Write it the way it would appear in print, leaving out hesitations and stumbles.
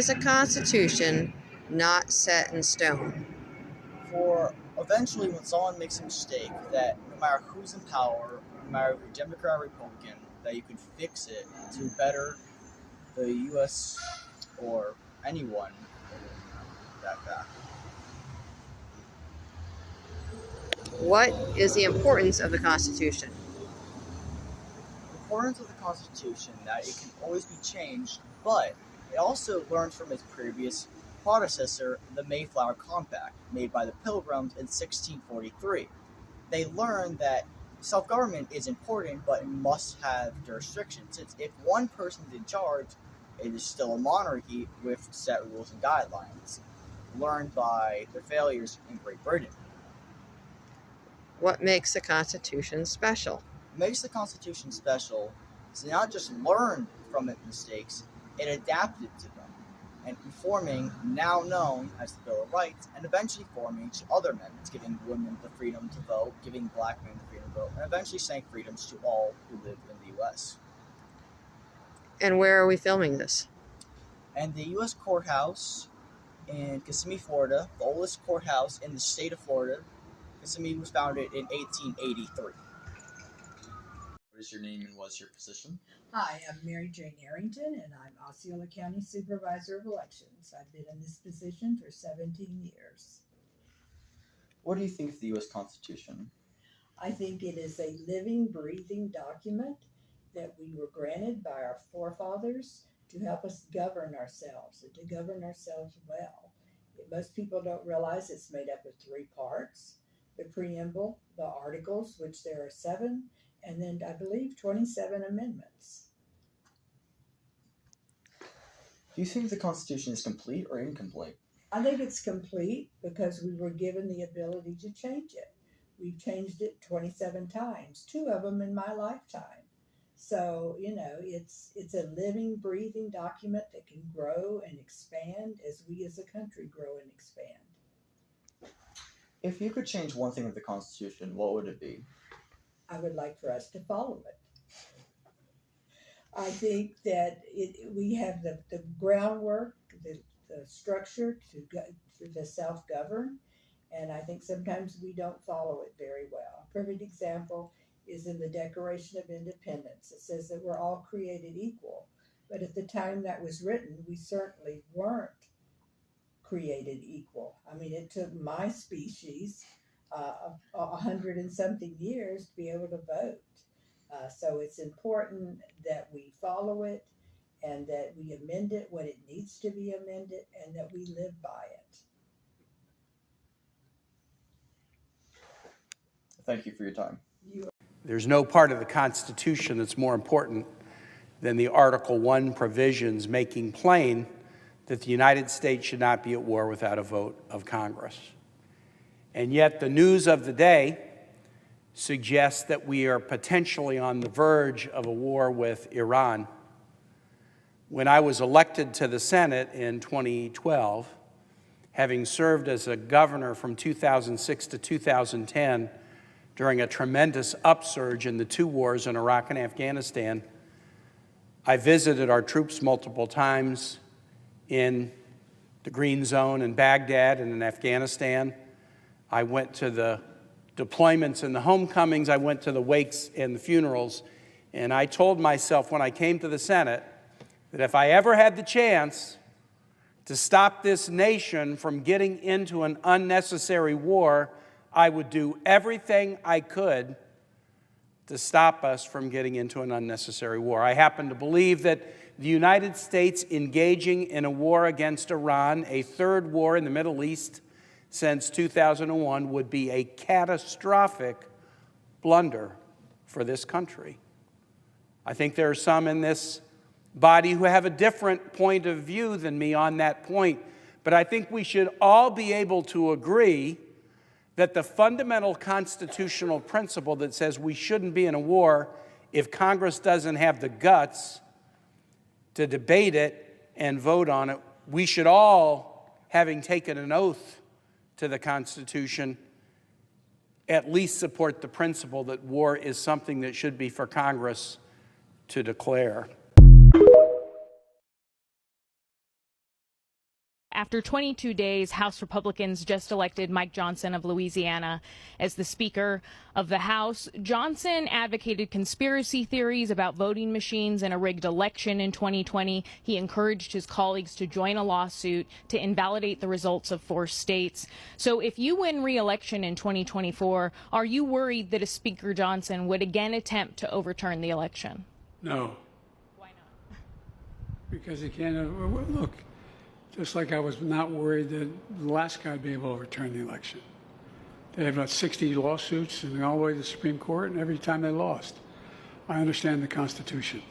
is a constitution not set in stone? For eventually, when someone makes a mistake, that no matter who's in power, no matter if you're Democrat or Republican, that you can fix it to better the U.S. or anyone in that fact. What is the importance of the Constitution? The importance of the Constitution that it can always be changed, but it also learns from its previous predecessor, the Mayflower Compact, made by the Pilgrims in 1643. They learned that self-government is important, but it must have jurisdiction, since if one person's in charge, it is still a monarchy with set rules and guidelines, learned by their failures in Great Britain. What makes the Constitution special? What makes the Constitution special is not just learn from its mistakes, it adapted to them, and forming now known as the Bill of Rights, and eventually forming to other amendments, giving women the freedom to vote, giving black men the freedom to vote, and eventually saying freedoms to all who live in the U.S. And where are we filming this? And the U.S. courthouse in Kissimmee, Florida, the oldest courthouse in the state of Florida. Kissimmee was founded in 1883. What is your name and what's your position? Hi, I'm Mary Jane Arrington, and I'm Osceola County Supervisor of Elections. I've been in this position for 17 years. What do you think of the U.S. Constitution? I think it is a living, breathing document that we were granted by our forefathers to help us govern ourselves and to govern ourselves well. Most people don't realize it's made up of 3 parts: the preamble, the articles, which there are 7, and then I believe 27 amendments. Do you think the Constitution is complete or incomplete? I think it's complete because we were given the ability to change it. We've changed it 27 times, 2 of them in my lifetime. So, it's a living, breathing document that can grow and expand as we as a country grow and expand. If you could change one thing with the Constitution, what would it be? I would like for us to follow it. I think that we have the groundwork, the structure to self-govern, and I think sometimes we don't follow it very well. A perfect example is in the Declaration of Independence. It says that we're all created equal, but at the time that was written, we certainly weren't created equal. I mean, it took my species 100 and something years to be able to vote. So it's important that we follow it and that we amend it when it needs to be amended and that we live by it. Thank you for your time. There's no part of the Constitution that's more important than the Article 1 provisions making plain that the United States should not be at war without a vote of Congress. And yet the news of the day suggests that we are potentially on the verge of a war with Iran. When I was elected to the Senate in 2012, having served as a governor from 2006 to 2010 during a tremendous upsurge in the 2 wars in Iraq and Afghanistan, I visited our troops multiple times in the Green Zone in Baghdad and in Afghanistan. I went to the deployments and the homecomings. I went to the wakes and the funerals. And I told myself when I came to the Senate that if I ever had the chance to stop this nation from getting into an unnecessary war, I would do everything I could to stop us from getting into an unnecessary war. I happen to believe that the United States engaging in a war against Iran, a 3rd war in the Middle East since 2001, would be a catastrophic blunder for this country. I think there are some in this body who have a different point of view than me on that point, but I think we should all be able to agree that the fundamental constitutional principle that says we shouldn't be in a war if Congress doesn't have the guts to debate it and vote on it, we should all, having taken an oath to the Constitution, at least support the principle that war is something that should be for Congress to declare. After 22 days, House Republicans just elected Mike Johnson of Louisiana as the Speaker of the House. Johnson advocated conspiracy theories about voting machines and a rigged election in 2020. He encouraged his colleagues to join a lawsuit to invalidate the results of 4 states. So if you win re-election in 2024, are you worried that a Speaker Johnson would again attempt to overturn the election? No. Why not? Because he can't, look, just like I was not worried that the last guy would be able to overturn the election. They had about 60 lawsuits and all the way to the Supreme Court, and every time they lost. I understand the Constitution.